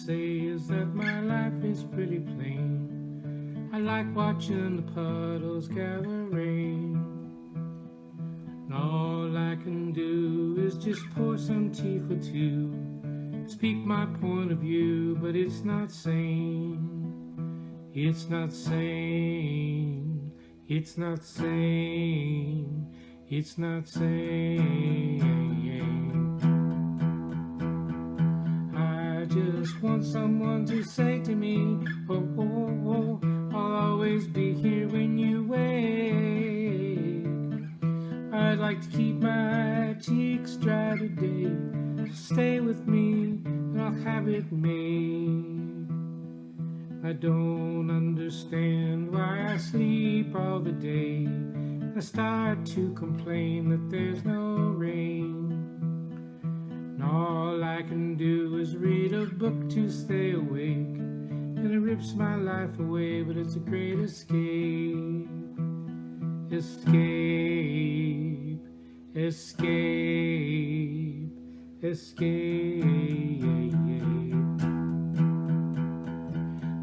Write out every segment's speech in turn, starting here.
say is that my life is pretty plain. I like watching the puddles gather rain. And all I can do is just pour some tea for two, speak my point of view, but it's not sane. It's not sane. It's not sane. It's not sane. I just want someone to say to me, oh, oh, oh, I'll always be here when you wake. I'd like to keep my cheeks dry today, so stay with me and I'll have it made. I don't understand why I sleep all the day. I start to complain that there's no rain. And all I can do is read a book to stay awake. And it rips my life away, but it's a great escape. Escape, escape, escape.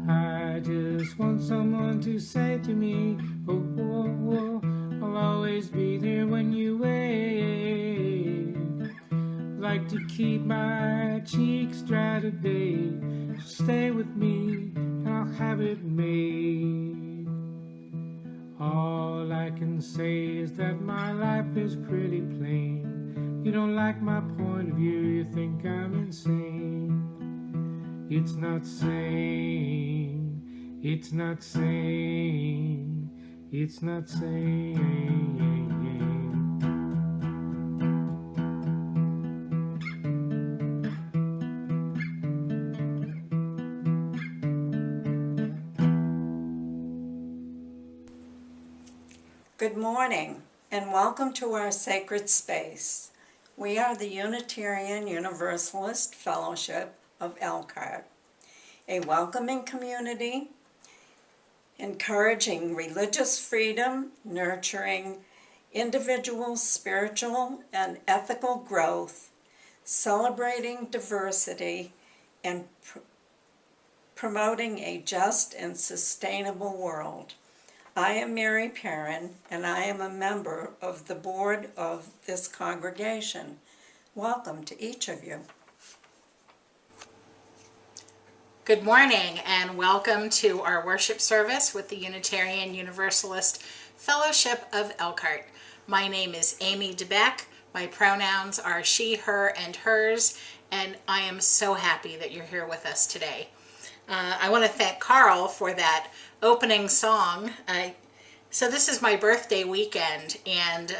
I just want someone to say to me, oh, oh, oh, I'll always be there when you wake. Like to keep my cheeks dry today, so stay with me and I'll have it made. All I can say is that my life is pretty plain. You don't like my point of view, you think I'm insane. It's not sane. It's not sane. It's not sane. Good morning and welcome to our sacred space. We are the Unitarian Universalist Fellowship of Elkhart, a welcoming community encouraging religious freedom, nurturing individual spiritual and ethical growth, celebrating diversity, and promoting a just and sustainable world. I am Mary Perrin, and I am a member of the board of this congregation. Welcome to each of you. Good morning and welcome to our worship service with the Unitarian Universalist Fellowship of Elkhart. My name is Amy DeBeck. My pronouns are she, her, and hers, and I am so happy that you're here with us today. I want to thank Carl for that opening song. So this is my birthday weekend, and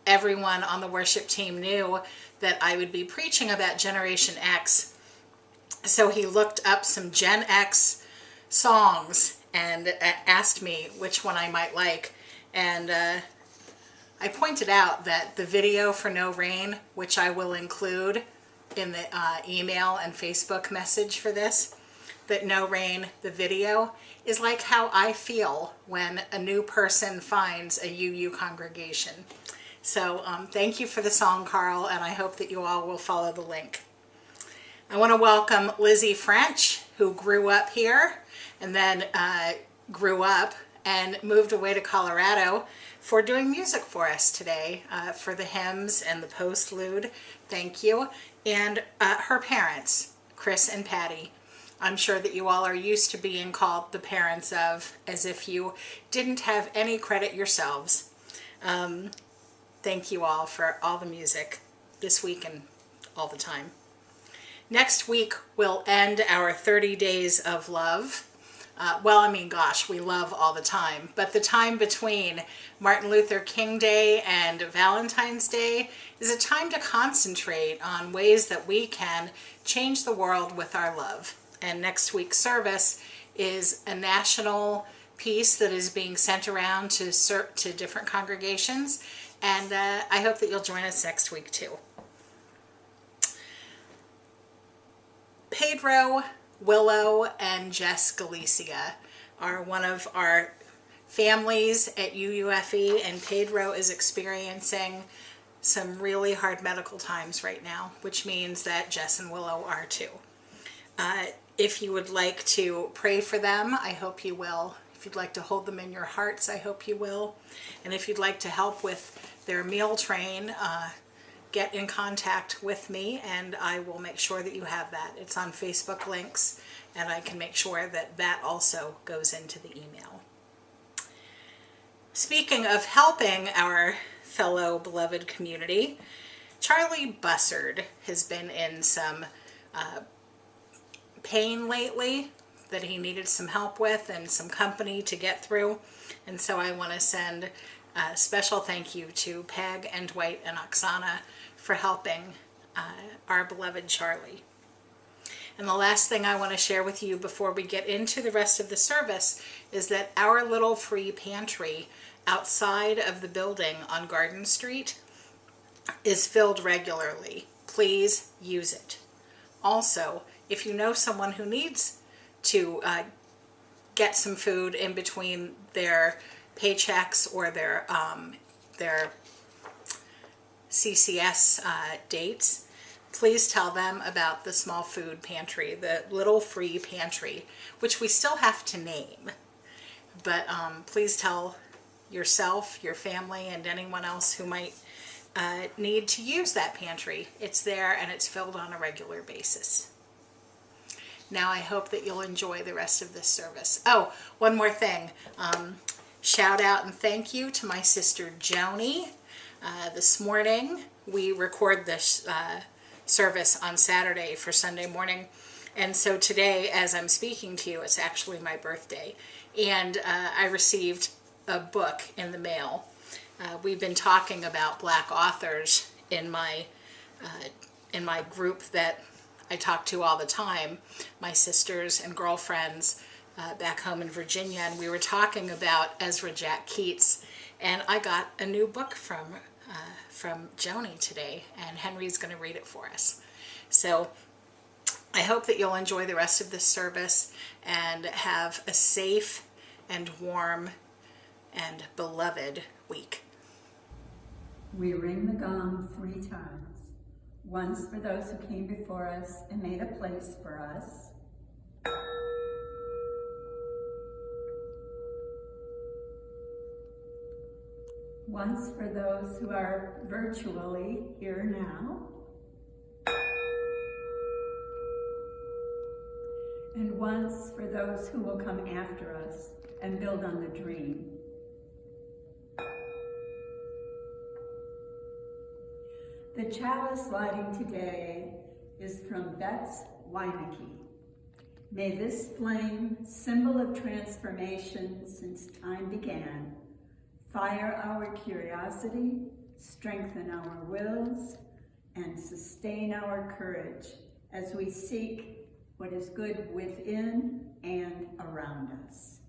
everyone on the worship team knew that I would be preaching about Generation X. So he looked up some Gen X songs and asked me which one I might like. And I pointed out that the video for No Rain, which I will include in the email and Facebook message for this, that No Rain, the video, is like how I feel when a new person finds a UU congregation. So thank you for the song, Carl, and I hope that you all will follow the link. I want to welcome Lizzie French, who grew up here and then grew up and moved away to Colorado for doing music for us today, for the hymns and the postlude. Thank you. And her parents, Chris and Patty. I'm sure that you all are used to being called the parents of, as if you didn't have any credit yourselves. Thank you all for all the music this week and all the time. Next week, we'll end our 30 days of love. We love all the time, but the time between Martin Luther King Day and Valentine's Day is a time to concentrate on ways that we can change the world with our love. And next week's service is a national piece that is being sent around to different congregations, and I hope that you'll join us next week too. Pedro, Willow, and Jess Galicia are one of our families at UUFE, and Pedro is experiencing some really hard medical times right now, which means that Jess and Willow are too. If you would like to pray for them, I hope you will. If you'd like to hold them in your hearts, I hope you will. And if you'd like to help with their meal train, get in contact with me and I will make sure that you have that. It's on Facebook links and I can make sure that that also goes into the email. Speaking of helping our fellow beloved community, Charlie Bussard has been in some pain lately that he needed some help with and some company to get through. And so I want to send a special thank you to Peg and Dwight and Oksana for helping our beloved Charlie. And the last thing I want to share with you before we get into the rest of the service is that our little free pantry outside of the building on Garden Street is filled regularly. Please use it. Also, if you know someone who needs to get some food in between their paychecks or their CCS dates, please tell them about the small food pantry, the little free pantry, which we still have to name. But please tell yourself, your family, and anyone else who might need to use that pantry. It's there and it's filled on a regular basis. Now I hope that you'll enjoy the rest of this service. Oh, one more thing. Shout out and thank you to my sister Joni. This morning we record this service on Saturday for Sunday morning. And so today, as I'm speaking to you, it's actually my birthday. And I received a book in the mail. We've been talking about Black authors in my group that I talk to all the time, my sisters and girlfriends back home in Virginia, and we were talking about Ezra Jack Keats, and I got a new book from Joni today, and Henry's going to read it for us. So I hope that you'll enjoy the rest of this service and have a safe and warm and beloved week. We ring the gong 3 times, once for those who came before us and made a place for us, once for those who are virtually here now, and once for those who will come after us and build on the dream. The chalice lighting today is from Betts Weinecke. May this flame, symbol of transformation since time began, fire our curiosity, strengthen our wills, and sustain our courage as we seek what is good within and around us.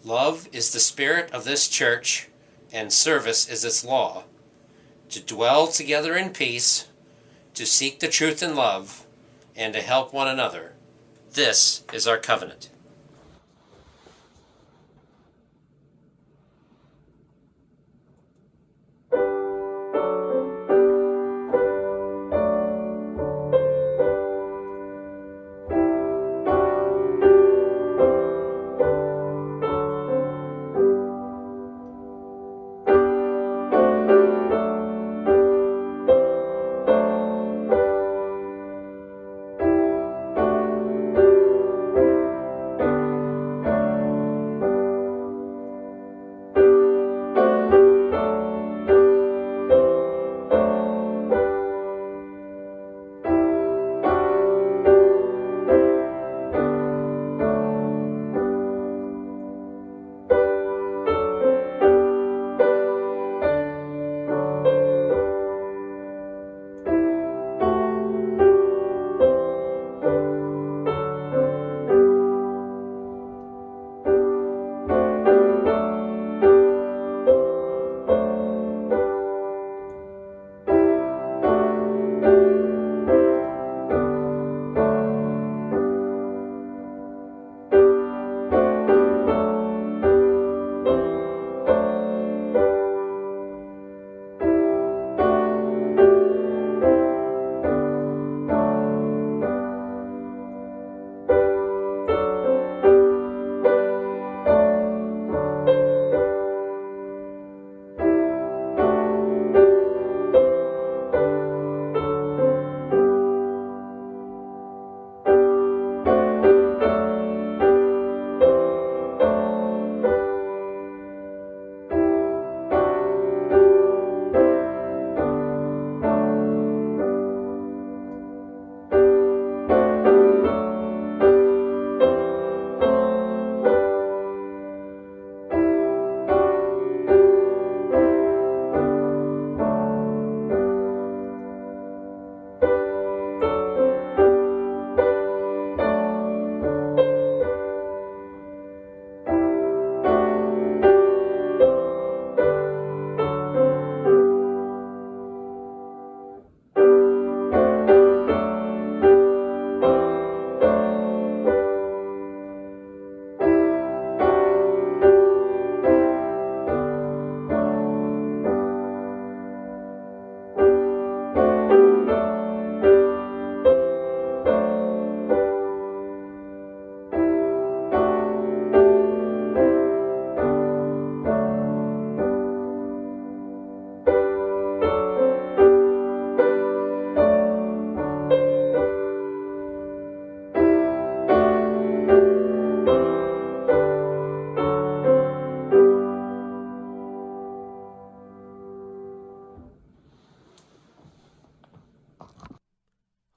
Love is the spirit of this church, and service is its law. To dwell together in peace, to seek the truth in love, and to help one another. This is our covenant.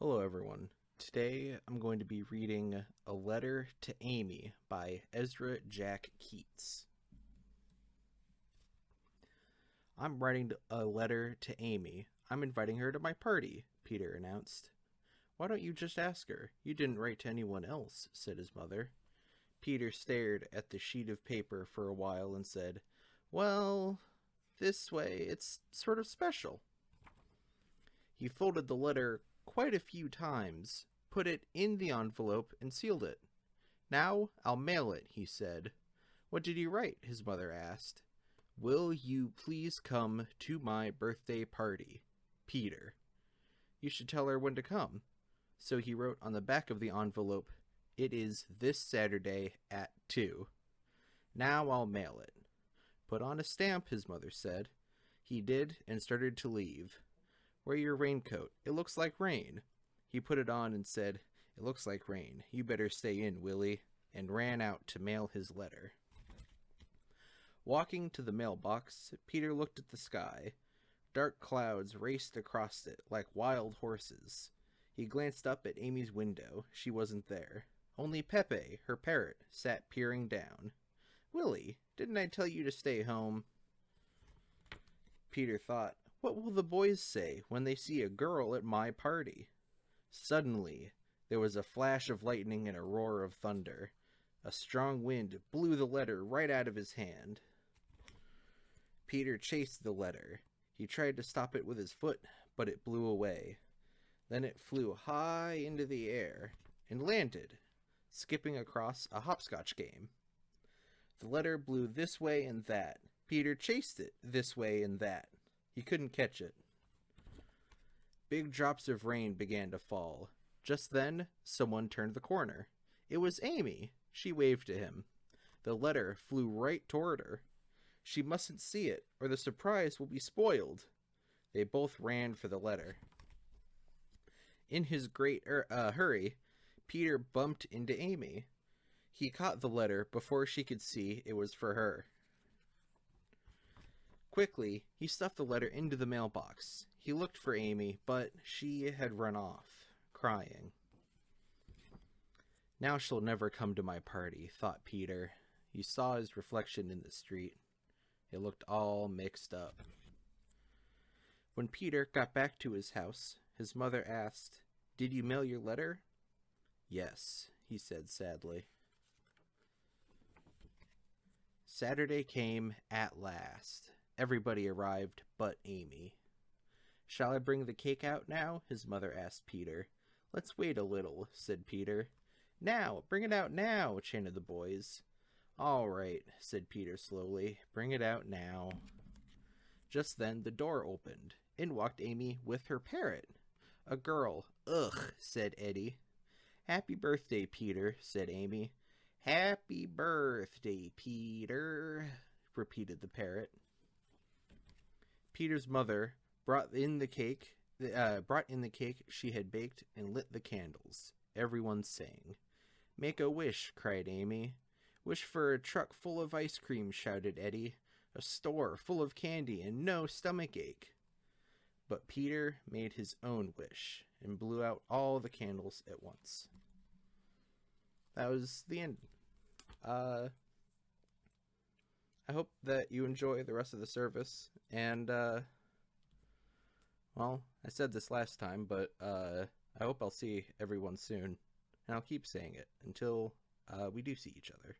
Hello everyone. Today I'm going to be reading A Letter to Amy by Ezra Jack Keats. I'm writing a letter to Amy. I'm inviting her to my party, Peter announced. Why don't you just ask her? You didn't write to anyone else, said his mother. Peter stared at the sheet of paper for a while and said, Well, this way it's sort of special. He folded the letter quite a few times, put it in the envelope, and sealed it. Now I'll mail it, he said. What did he write? His mother asked. Will you please come to my birthday party? Peter. You should tell her when to come. So he wrote on the back of the envelope, It is this Saturday at 2. Now I'll mail it. Put on a stamp, his mother said. He did and started to leave. Wear your raincoat. It looks like rain. He put it on and said, It looks like rain. You better stay in, Willie, and ran out to mail his letter. Walking to the mailbox, Peter looked at the sky. Dark clouds raced across it like wild horses. He glanced up at Amy's window. She wasn't there. Only Pepe, her parrot, sat peering down. Willie, didn't I tell you to stay home? Peter thought, What will the boys say when they see a girl at my party? Suddenly, there was a flash of lightning and a roar of thunder. A strong wind blew the letter right out of his hand. Peter chased the letter. He tried to stop it with his foot, but it blew away. Then it flew high into the air and landed, skipping across a hopscotch game. The letter blew this way and that. Peter chased it this way and that. He couldn't catch it. Big drops of rain began to fall. Just then, someone turned the corner. It was Amy. She waved to him. The letter flew right toward her. She mustn't see it, or the surprise will be spoiled. They both ran for the letter. In his great hurry, Peter bumped into Amy. He caught the letter before she could see it was for her. Quickly, he stuffed the letter into the mailbox. He looked for Amy, but she had run off, crying. Now she'll never come to my party, thought Peter. He saw his reflection in the street. It looked all mixed up. When Peter got back to his house, his mother asked, "Did you mail your letter?" "Yes," he said sadly. Saturday came at last. Everybody arrived but Amy. "Shall I bring the cake out now?" his mother asked Peter. "Let's wait a little," said Peter. "Now, bring it out now," chanted the boys. "All right," said Peter slowly. "Bring it out now." Just then the door opened. In walked Amy with her parrot. A girl. "Ugh," said Eddie. "Happy birthday, Peter," said Amy. "Happy birthday, Peter," repeated the parrot. Peter's mother brought in the cake she had baked and lit the candles. Everyone sang. "Make a wish," cried Amy. "Wish for a truck full of ice cream," shouted Eddie. "A store full of candy and no stomach ache." But Peter made his own wish and blew out all the candles at once. That was the end. I hope that you enjoy the rest of the service, and well, I said this last time, but I hope I'll see everyone soon, and I'll keep saying it until we do see each other.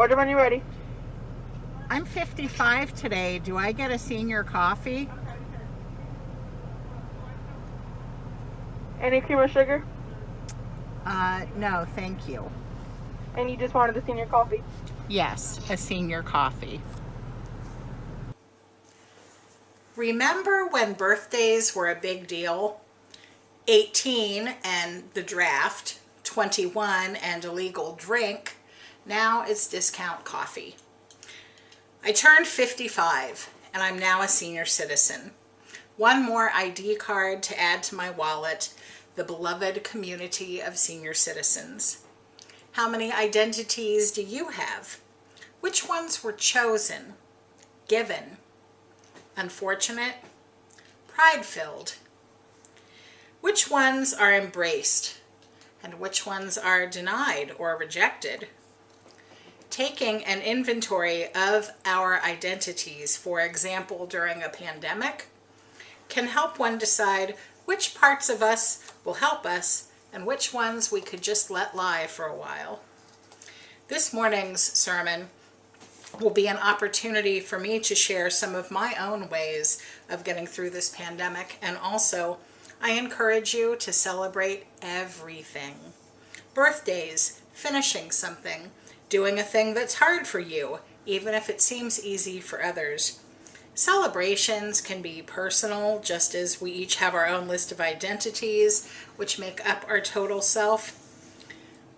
Order when you're ready. I'm 55 today. Do I get a senior coffee? Any cream or sugar? No, thank you. And you just wanted the senior coffee? Yes, a senior coffee. Remember when birthdays were a big deal? 18 and the draft, 21 and a legal drink. Now it's discount coffee. I turned 55 and I'm now a senior citizen. One more ID card to add to my wallet, the beloved community of senior citizens. How many identities do you have? Which ones were chosen, given, unfortunate, pride-filled? Which ones are embraced and which ones are denied or rejected? Taking an inventory of our identities, for example, during a pandemic, can help one decide which parts of us will help us and which ones we could just let lie for a while. This morning's sermon will be an opportunity for me to share some of my own ways of getting through this pandemic, and also I encourage you to celebrate everything. Birthdays, finishing something, doing a thing that's hard for you, even if it seems easy for others. Celebrations can be personal, just as we each have our own list of identities, which make up our total self.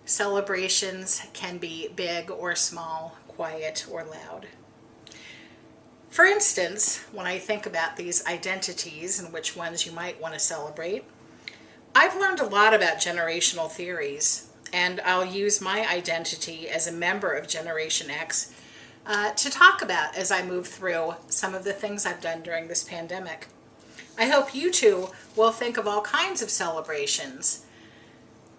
Celebrations can be big or small, quiet or loud. For instance, when I think about these identities and which ones you might want to celebrate, I've learned a lot about generational theories, and I'll use my identity as a member of Generation X to talk about as I move through some of the things I've done during this pandemic. I hope you too will think of all kinds of celebrations,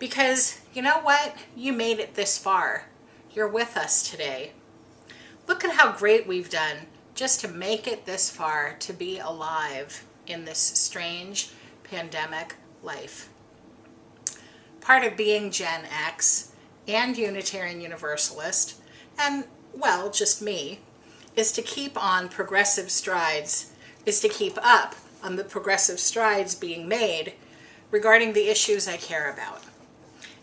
because you know what? You made it this far. You're with us today. Look at how great we've done just to make it this far, to be alive in this strange pandemic life. Part of being Gen X and Unitarian Universalist, and well, just me, is to keep up on the progressive strides being made regarding the issues I care about.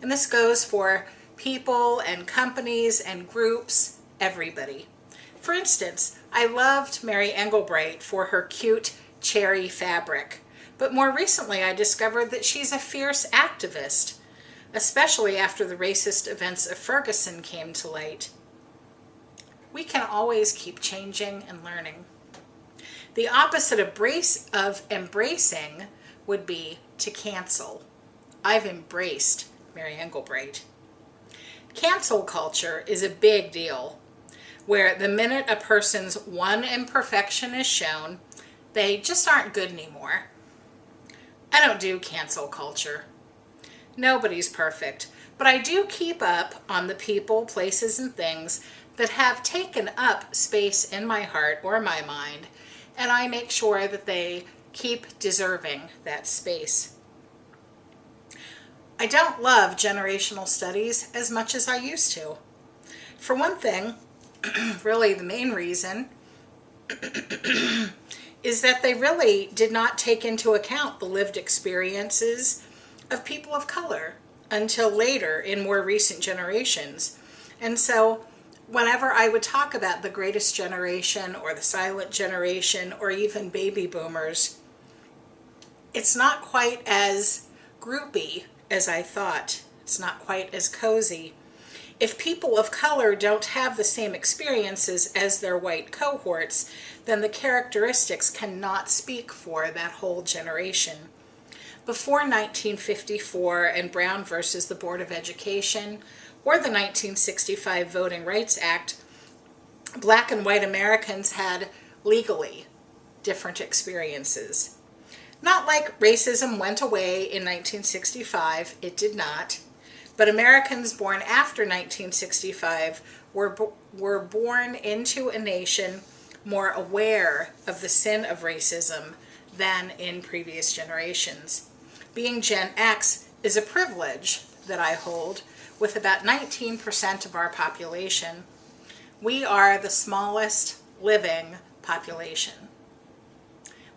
And this goes for people and companies and groups, everybody. For instance, I loved Mary Engelbreit for her cute cherry fabric, but more recently I discovered that she's a fierce activist, especially after the racist events of Ferguson came to light. We can always keep changing and learning. The opposite of embracing would be to cancel. I've embraced Mary Engelbreit. Cancel culture is a big deal, where the minute a person's one imperfection is shown, they just aren't good anymore. I don't do cancel culture. Nobody's perfect, but I do keep up on the people, places, and things that have taken up space in my heart or my mind, and I make sure that they keep deserving that space. I don't love generational studies as much as I used to. For one thing, really the main reason, is that they really did not take into account the lived experiences of people of color until later in more recent generations. And so whenever I would talk about the greatest generation or the silent generation or even baby boomers, it's not quite as groupy as I thought. It's not quite as cozy. If people of color don't have the same experiences as their white cohorts, then the characteristics cannot speak for that whole generation. Before 1954 and Brown versus the Board of Education, or the 1965 Voting Rights Act, Black and white Americans had legally different experiences. Not like racism went away in 1965, it did not, but Americans born after 1965 were born into a nation more aware of the sin of racism than in previous generations. Being Gen X is a privilege that I hold with about 19% of our population. We are the smallest living population.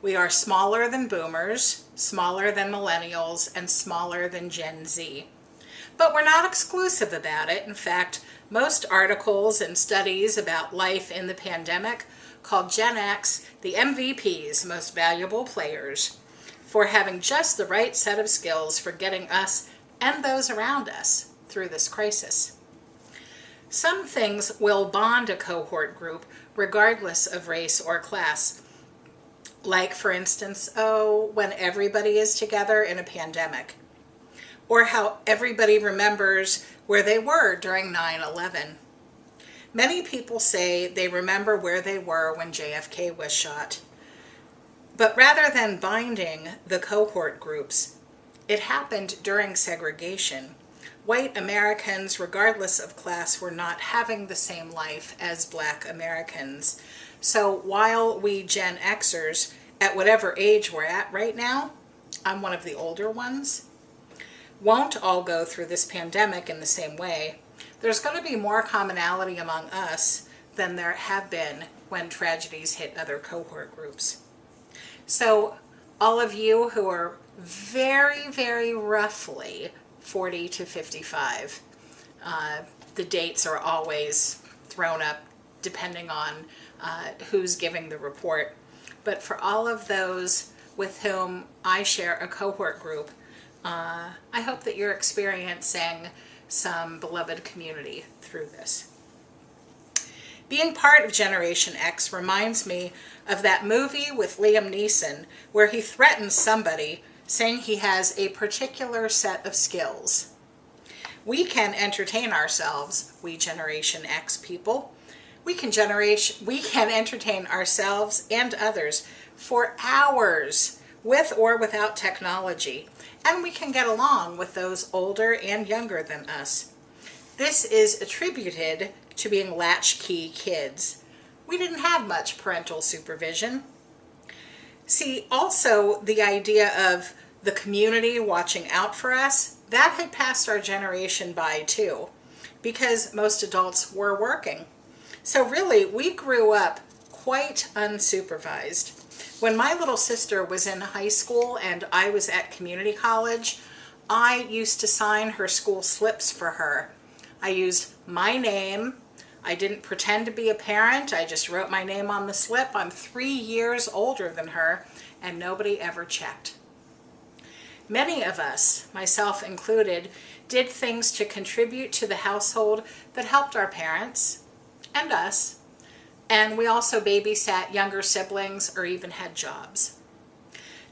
We are smaller than boomers, smaller than millennials, and smaller than Gen Z. But we're not exclusive about it. In fact, most articles and studies about life in the pandemic called Gen X the MVPs, most valuable players, for having just the right set of skills for getting us and those around us through this crisis. Some things will bond a cohort group regardless of race or class. Like, for instance, when everybody is together in a pandemic, or how everybody remembers where they were during 9/11. Many people say they remember where they were when JFK was shot. But rather than binding the cohort groups, it happened during segregation. White Americans, regardless of class, were not having the same life as Black Americans. So while we Gen Xers, at whatever age we're at right now, I'm one of the older ones, won't all go through this pandemic in the same way, there's going to be more commonality among us than there have been when tragedies hit other cohort groups. So all of you who are very, very roughly 40 to 55, the dates are always thrown up depending on who's giving the report. But for all of those with whom I share a cohort group, I hope that you're experiencing some beloved community through this. Being part of Generation X reminds me of that movie with Liam Neeson where he threatens somebody saying he has a particular set of skills. We can entertain ourselves, we Generation X people. We can entertain ourselves and others for hours with or without technology, and we can get along with those older and younger than us. This is attributed to being latchkey kids. We didn't have much parental supervision. See, also the idea of the community watching out for us, that had passed our generation by too, because most adults were working. So really, we grew up quite unsupervised. When my little sister was in high school and I was at community college, I used to sign her school slips for her. I used my name. I didn't pretend to be a parent. I just wrote my name on the slip. I'm 3 years older than her, and nobody ever checked. Many of us, myself included, did things to contribute to the household that helped our parents and us, and we also babysat younger siblings or even had jobs.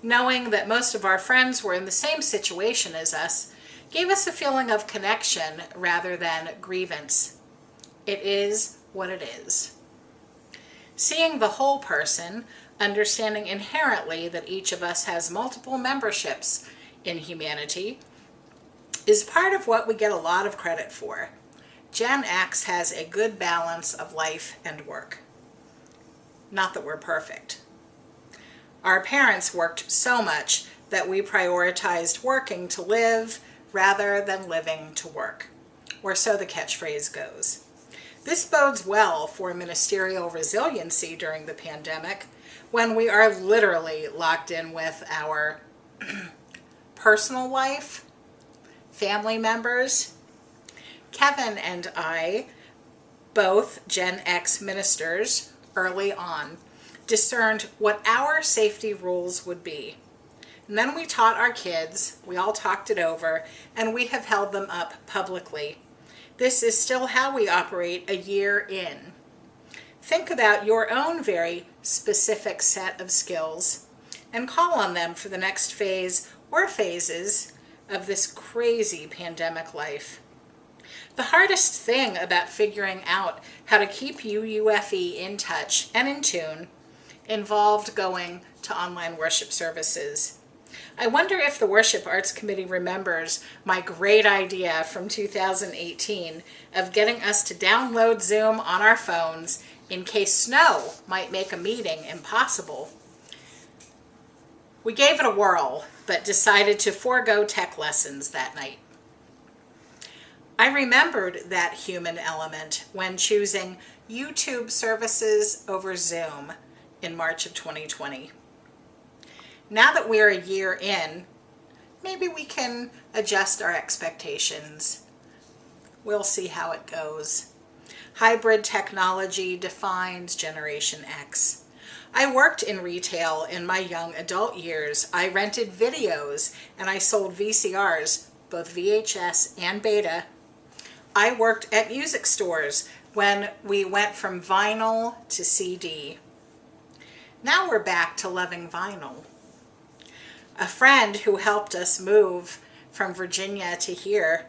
Knowing that most of our friends were in the same situation as us gave us a feeling of connection rather than grievance. It is what it is. Seeing the whole person, understanding inherently that each of us has multiple memberships in humanity, is part of what we get a lot of credit for. Gen X has a good balance of life and work. Not that we're perfect. Our parents worked so much that we prioritized working to live rather than living to work, or so the catchphrase goes. This bodes well for ministerial resiliency during the pandemic, when we are literally locked in with our personal life, family members. Kevin and I, both Gen X ministers early on, discerned what our safety rules would be. And then we taught our kids, we all talked it over, and we have held them up publicly. This is still how we operate a year in. Think about your own very specific set of skills and call on them for the next phase or phases of this crazy pandemic life. The hardest thing about figuring out how to keep UUFE in touch and in tune involved going to online worship services. I wonder if the Worship Arts Committee remembers my great idea from 2018 of getting us to download Zoom on our phones in case snow might make a meeting impossible. We gave it a whirl, but decided to forego tech lessons that night. I remembered that human element when choosing YouTube services over Zoom in March of 2020. Now that we're a year in, maybe we can adjust our expectations. We'll see how it goes. Hybrid technology defines Generation X. I worked in retail in my young adult years. I rented videos and I sold VCRs, both VHS and beta. I worked at music stores when we went from vinyl to CD. Now we're back to loving vinyl. A friend who helped us move from Virginia to here,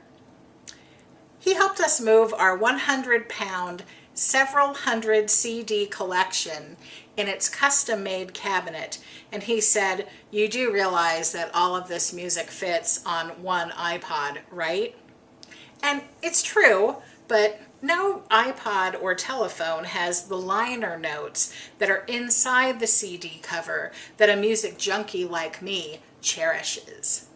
he helped us move our 100-pound, several hundred CD collection in its custom-made cabinet. And he said, "You do realize that all of this music fits on one iPod, right?" And it's true, but no iPod or telephone has the liner notes that are inside the CD cover that a music junkie like me cherishes.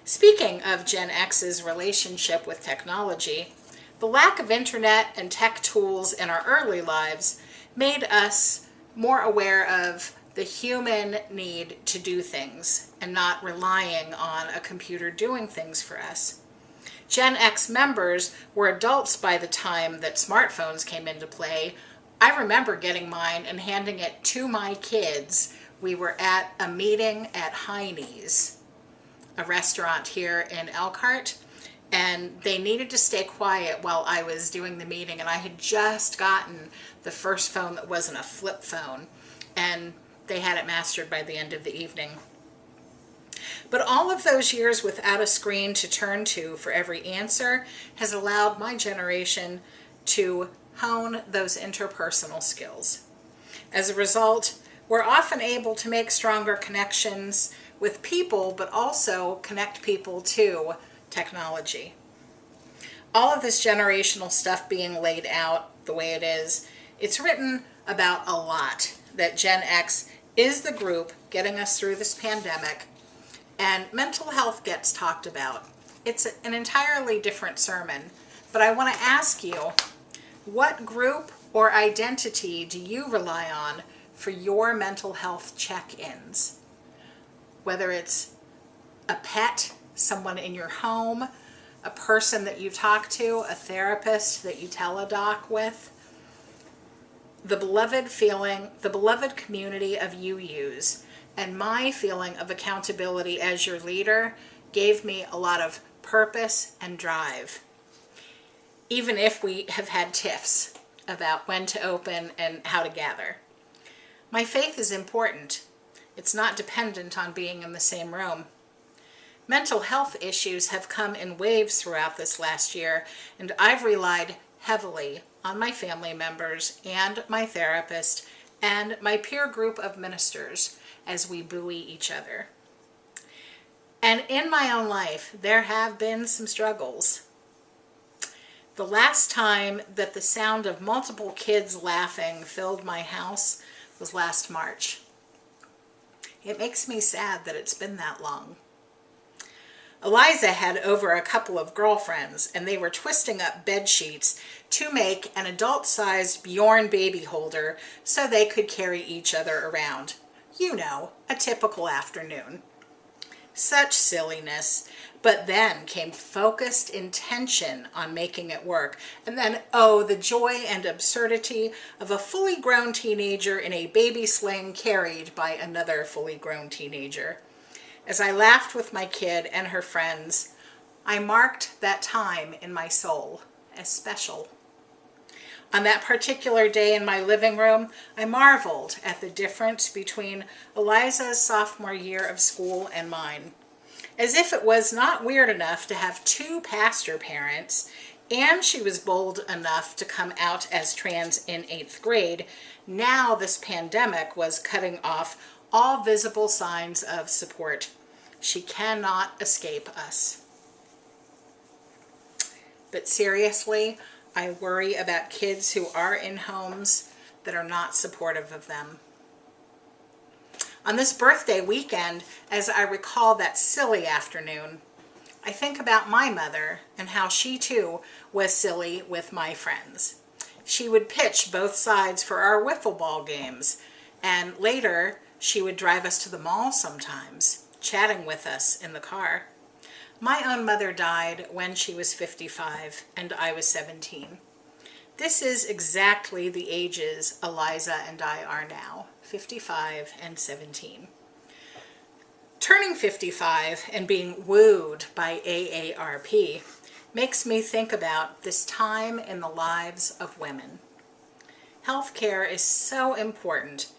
Speaking of Gen X's relationship with technology, the lack of internet and tech tools in our early lives made us more aware of the human need to do things and not relying on a computer doing things for us. Gen X members were adults by the time that smartphones came into play. I remember getting mine and handing it to my kids. We were at a meeting at Heine's, a restaurant here in Elkhart, and they needed to stay quiet while I was doing the meeting, and I had just gotten the first phone that wasn't a flip phone, and they had it mastered by the end of the evening. But all of those years without a screen to turn to for every answer has allowed my generation to hone those interpersonal skills. As a result, we're often able to make stronger connections with people, but also connect people to technology. All of this generational stuff being laid out the way it is, it's written about a lot that Gen X is the group getting us through this pandemic, and mental health gets talked about. It's an entirely different sermon, but I want to ask you, what group or identity do you rely on for your mental health check-ins? Whether it's a pet, someone in your home, a person that you talk to, a therapist that you teledoc with, the beloved feeling, the beloved community of you-yous, and my feeling of accountability as your leader gave me a lot of purpose and drive. Even if we have had tiffs about when to open and how to gather. My faith is important. It's not dependent on being in the same room. Mental health issues have come in waves throughout this last year, and I've relied heavily on my family members and my therapist and my peer group of ministers as we buoy each other. And in my own life, there have been some struggles. The last time that the sound of multiple kids laughing filled my house was last March. It makes me sad that it's been that long. Eliza had over a couple of girlfriends, and they were twisting up bed sheets to make an adult-sized Bjorn baby holder so they could carry each other around. You know, a typical afternoon. Such silliness, but then came focused intention on making it work. And then, oh, the joy and absurdity of a fully grown teenager in a baby sling carried by another fully grown teenager. As I laughed with my kid and her friends, I marked that time in my soul as special. On that particular day in my living room, I marveled at the difference between Eliza's sophomore year of school and mine. As if it was not weird enough to have two pastor parents, and she was bold enough to come out as trans in 8th grade, now this pandemic was cutting off all visible signs of support. She cannot escape us. But seriously, I worry about kids who are in homes that are not supportive of them. On this birthday weekend, as I recall that silly afternoon, I think about my mother and how she too was silly with my friends. She would pitch both sides for our wiffle ball games, and later she would drive us to the mall sometimes, chatting with us in the car. My own mother died when she was 55 and I was 17. This is exactly the ages Eliza and I are now, 55 and 17. Turning 55 and being wooed by AARP makes me think about this time in the lives of women. Healthcare is so important,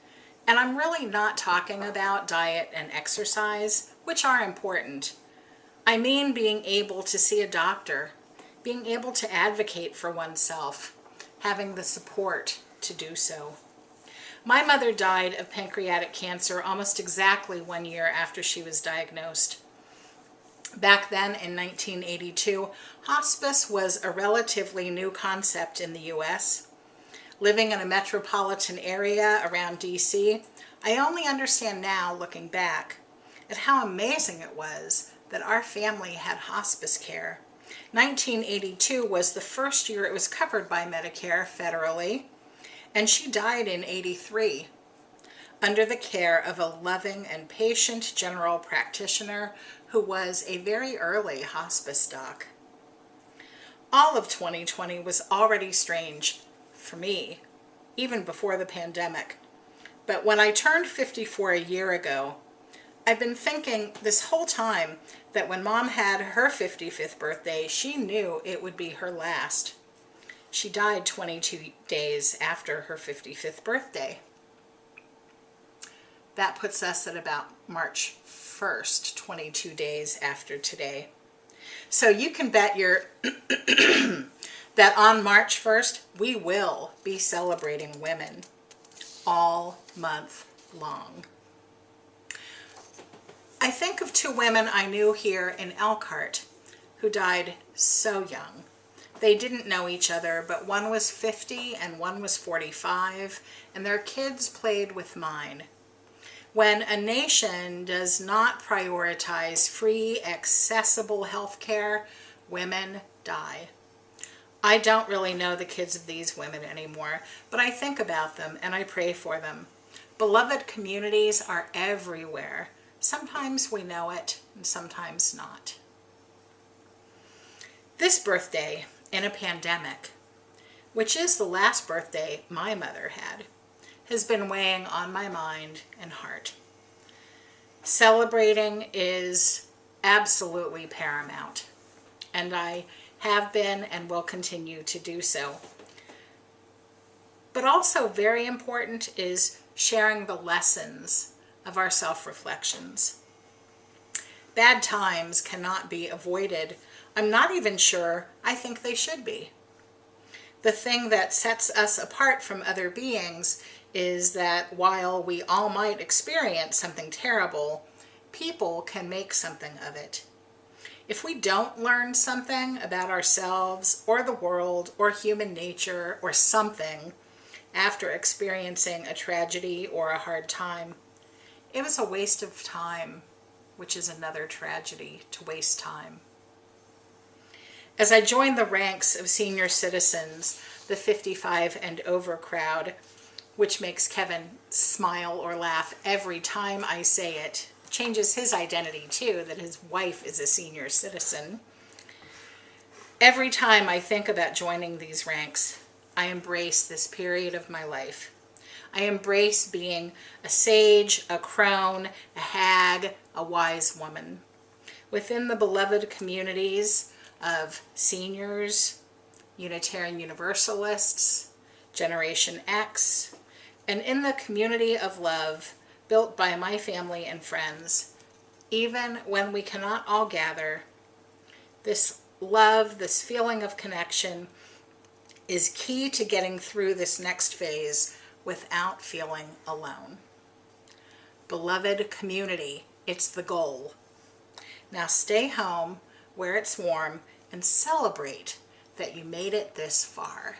and I'm really not talking about diet and exercise, which are important. I mean being able to see a doctor, being able to advocate for oneself, having the support to do so. My mother died of pancreatic cancer almost exactly 1 year after she was diagnosed. Back then in 1982, hospice was a relatively new concept in the U.S. Living in a metropolitan area around D.C., I only understand now, looking back, at how amazing it was that our family had hospice care. 1982 was the first year it was covered by Medicare federally, and she died in 83 under the care of a loving and patient general practitioner who was a very early hospice doc. All of 2020 was already strange for me, even before the pandemic. But when I turned 54 a year ago, I've been thinking this whole time that when Mom had her 55th birthday, she knew it would be her last. She died 22 days after her 55th birthday. That puts us at about March 1st, 22 days after today. So you can bet that on March 1st, we will be celebrating women all month long. I think of two women I knew here in Elkhart who died so young. They didn't know each other, but one was 50 and one was 45, and their kids played with mine. When a nation does not prioritize free, accessible health care, women die. I don't really know the kids of these women anymore, but I think about them and I pray for them. Beloved communities are everywhere. Sometimes we know it and sometimes not. This birthday in a pandemic, which is the last birthday my mother had, has been weighing on my mind and heart. Celebrating is absolutely paramount, and I have been and will continue to do so. But also very important is sharing the lessons of our self-reflections. Bad times cannot be avoided. I'm not even sure I think they should be. The thing that sets us apart from other beings is that while we all might experience something terrible, people can make something of it. If we don't learn something about ourselves or the world or human nature or something after experiencing a tragedy or a hard time, it was a waste of time, which is another tragedy, to waste time. As I joined the ranks of senior citizens, the 55 and over crowd, which makes Kevin smile or laugh every time I say it, changes his identity too, that his wife is a senior citizen. Every time I think about joining these ranks, I embrace this period of my life. I embrace being a sage, a crone, a hag, a wise woman. Within the beloved communities of seniors, Unitarian Universalists, Generation X, and in the community of love built by my family and friends, even when we cannot all gather, this love, this feeling of connection is key to getting through this next phase without feeling alone. Beloved community, it's the goal. Now stay home where it's warm and celebrate that you made it this far.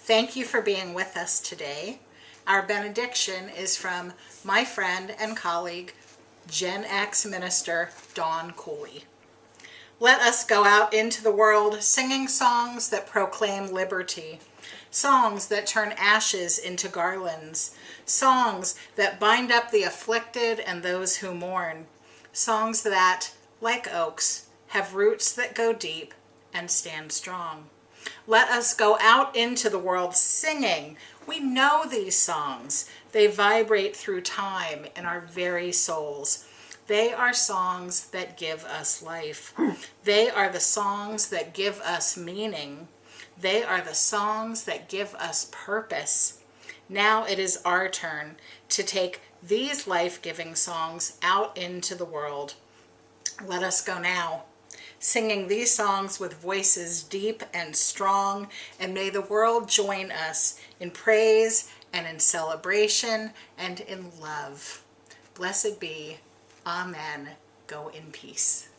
Thank you for being with us today. Our benediction is from my friend and colleague, Gen X minister Dawn Cooley. Let us go out into the world singing songs that proclaim liberty, songs that turn ashes into garlands, songs that bind up the afflicted and those who mourn, songs that, like oaks, have roots that go deep and stand strong. Let us go out into the world singing. We know these songs. They vibrate through time in our very souls. They are songs that give us life. They are the songs that give us meaning. They are the songs that give us purpose. Now it is our turn to take these life-giving songs out into the world. Let us go now, singing these songs with voices deep and strong, and may the world join us in praise and in celebration and in love. Blessed be. Amen. Go in peace.